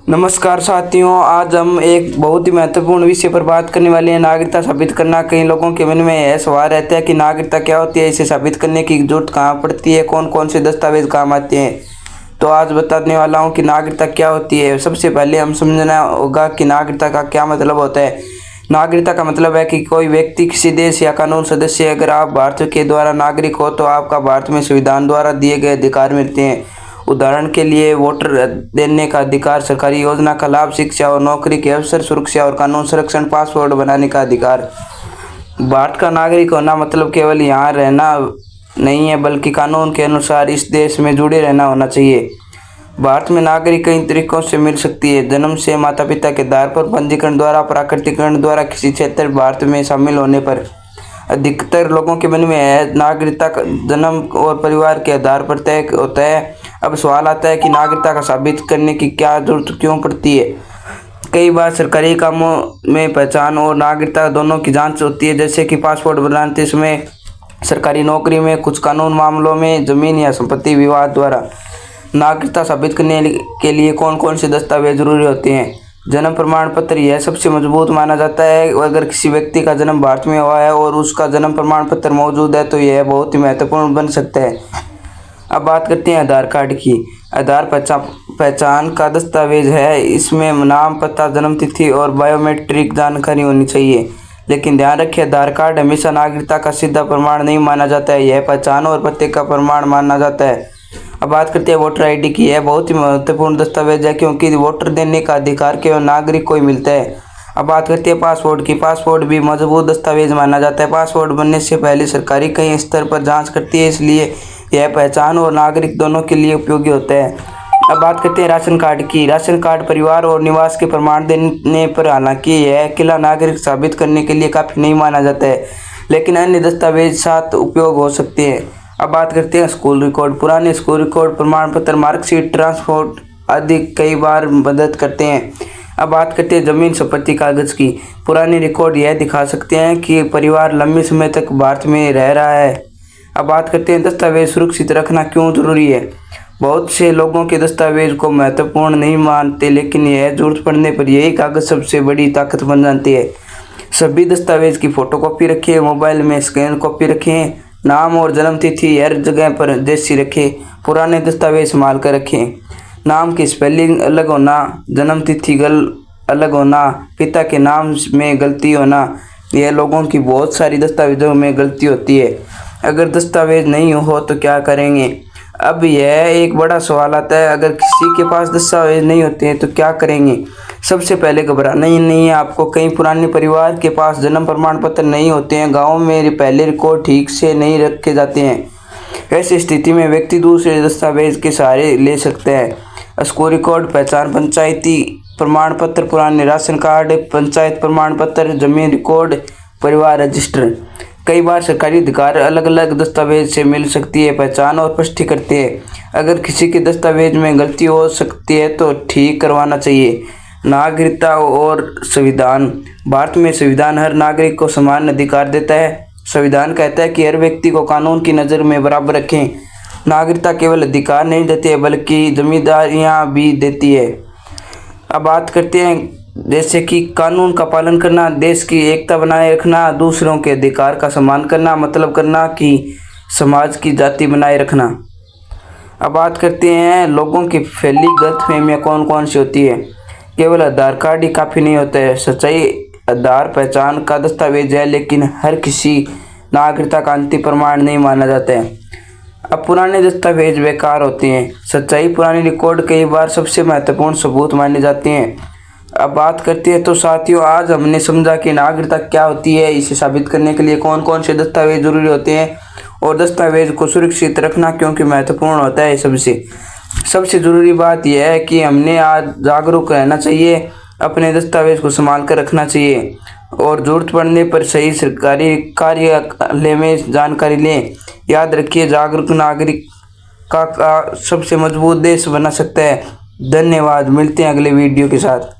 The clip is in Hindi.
नमस्कार साथियों, आज हम एक बहुत ही महत्वपूर्ण विषय पर बात करने वाले हैं। नागरिकता साबित करना। कई लोगों के मन में यह सवाल रहता है कि नागरिकता क्या होती है, इसे साबित करने की जरूरत कहाँ पड़ती है, कौन कौन से दस्तावेज काम आते हैं। तो आज बताने वाला हूँ कि नागरिकता क्या होती है। सबसे पहले हम समझना होगा कि नागरिकता का क्या मतलब होता है। नागरिकता का मतलब है कि कोई व्यक्ति किसी देश या कानून सदस्य, अगर आप भारत के द्वारा नागरिक हो तो आपका भारत में संविधान द्वारा दिए गए अधिकार मिलते हैं। उदाहरण के लिए वोट देने का अधिकार, सरकारी योजना का लाभ, शिक्षा और नौकरी के अवसर, सुरक्षा और कानून संरक्षण, पासपोर्ट बनाने का अधिकार। भारत का नागरिक होना मतलब केवल यहाँ रहना नहीं है, बल्कि कानून के अनुसार इस देश में जुड़े रहना होना चाहिए। भारत में नागरिक कई तरीकों से मिल सकती है। जन्म से, माता पिता के आधार पर, पंजीकरण द्वारा, प्राकृतिकरण द्वारा, किसी क्षेत्र भारत में शामिल होने पर। अधिकतर लोगों के मन में है नागरिकता का जन्म और परिवार के आधार पर तय होता है। अब सवाल आता है कि नागरिकता का साबित करने की क्या जरूरत क्यों पड़ती है। कई बार सरकारी कामों में पहचान और नागरिकता दोनों की जांच होती है, जैसे कि पासपोर्ट बनाते समय, सरकारी नौकरी में, कुछ कानून मामलों में, जमीन या संपत्ति विवाद द्वारा। नागरिकता साबित करने के लिए कौन कौन से दस्तावेज जरूरी होते हैं। जन्म प्रमाण पत्र, यह सबसे मजबूत माना जाता है। अगर किसी व्यक्ति का जन्म भारत में हुआ है और उसका जन्म प्रमाण पत्र मौजूद है तो यह बहुत ही महत्वपूर्ण बन सकता है। अब बात करते हैं आधार कार्ड की। आधार पहचान का दस्तावेज है। इसमें नाम, पता, जन्म तिथि और बायोमेट्रिक जानकारी होनी चाहिए। लेकिन ध्यान रखिए, आधार कार्ड हमेशा नागरिकता का सीधा प्रमाण नहीं माना जाता है, यह पहचान और पते का प्रमाण माना जाता है। अब बात करते हैं वोटर आईडी की। यह बहुत ही महत्वपूर्ण दस्तावेज है, क्योंकि वोटर देने का अधिकार केवल नागरिक को ही मिलता है। अब बात करते हैं पासपोर्ट की। पासपोर्ट भी मजबूत दस्तावेज माना जाता है। पासपोर्ट बनने से पहले सरकारी कई स्तर पर जांच करती है, इसलिए यह पहचान और नागरिक दोनों के लिए उपयोगी होता है। अब बात करते हैं राशन कार्ड की। राशन कार्ड परिवार और निवास के प्रमाण देने पर, हालांकि यह अकेला नागरिक साबित करने के लिए काफ़ी नहीं माना जाता है, लेकिन अन्य दस्तावेज साथ उपयोग हो सकते हैं। अब बात करते हैं स्कूल रिकॉर्ड। पुराने स्कूल रिकॉर्ड, प्रमाण पत्र, मार्कशीट, ट्रांसपोर्ट आदि कई बार मदद करते हैं। अब बात करते हैं जमीन संपत्ति कागज की। पुराने रिकॉर्ड यह दिखा सकते हैं कि परिवार लंबे समय तक भारत में रह रहा है। अब बात करते हैं दस्तावेज सुरक्षित रखना क्यों जरूरी है। बहुत से लोगों के दस्तावेज को महत्वपूर्ण नहीं मानते, लेकिन यह जरूरत पड़ने पर यही कागज सबसे बड़ी ताकत बन जाती है। सभी दस्तावेज की फोटोकॉपी रखें, मोबाइल में स्कैन कॉपी रखें। नाम और जन्म तिथि हर जगह पर जैसी रखें। पुराने दस्तावेज संभाल कर रखें। नाम की स्पेलिंग अलग होना, जन्म तिथि अलग होना, पिता के नाम में गलती होना, यह लोगों की बहुत सारी दस्तावेजों में गलती होती है। अगर दस्तावेज नहीं हो तो क्या करेंगे। अब यह एक बड़ा सवाल आता है, अगर किसी के पास दस्तावेज नहीं होते हैं तो क्या करेंगे। सबसे पहले घबराना ही नहीं है आपको। कई पुराने परिवार के पास जन्म प्रमाण पत्र नहीं होते हैं, गाँव में पहले रिकॉर्ड ठीक से नहीं रखे जाते हैं। ऐसी स्थिति में व्यक्ति दूसरे दस्तावेज के सहारे ले सकते हैं। स्कूल रिकॉर्ड, पहचान, पंचायती प्रमाण पत्र, पुराने राशन कार्ड, पंचायत प्रमाण पत्र, जमीन रिकॉर्ड, परिवार रजिस्टर। कई बार सरकारी अधिकार अलग अलग दस्तावेज से मिल सकती है, पहचान और पुष्टि करते हैं। अगर किसी के दस्तावेज में गलती हो सकती है तो ठीक करवाना चाहिए। नागरिकता और संविधान। भारत में संविधान हर नागरिक को समान अधिकार देता है। संविधान कहता है कि हर व्यक्ति को कानून की नज़र में बराबर रखें। नागरिकता केवल अधिकार नहीं देती है, बल्कि जिम्मेदारियां भी देती है। अब बात करते हैं जैसे कि कानून का पालन करना, देश की एकता बनाए रखना, दूसरों के अधिकार का सम्मान करना, मतलब करना कि समाज की जाति बनाए रखना। अब बात करते हैं लोगों की फैली गलतफहमियां कौन कौन सी होती है। केवल आधार कार्ड ही काफ़ी नहीं होता है। सच्चाई आधार पहचान का दस्तावेज है, लेकिन हर किसी नागरिकता का अंतिम प्रमाण नहीं माना जाता है। अब पुराने दस्तावेज बेकार होते हैं। सच्चाई, पुराने रिकॉर्ड कई बार सबसे महत्वपूर्ण सबूत माने जाते हैं। अब बात करते हैं तो साथियों, आज हमने समझा कि नागरिकता क्या होती है, इसे साबित करने के लिए कौन कौन से दस्तावेज जरूरी होते हैं, और दस्तावेज को सुरक्षित रखना क्योंकि महत्वपूर्ण होता है। सबसे ज़रूरी बात यह है कि हमने आज जागरूक रहना चाहिए, अपने दस्तावेज को संभाल कर रखना चाहिए, और ज़रूरत पड़ने पर सही सरकारी कार्यालय में जानकारी लें। याद रखिए, जागरूक नागरिक का सबसे मजबूत देश बना सकता है। धन्यवाद। मिलते हैं अगले वीडियो के साथ।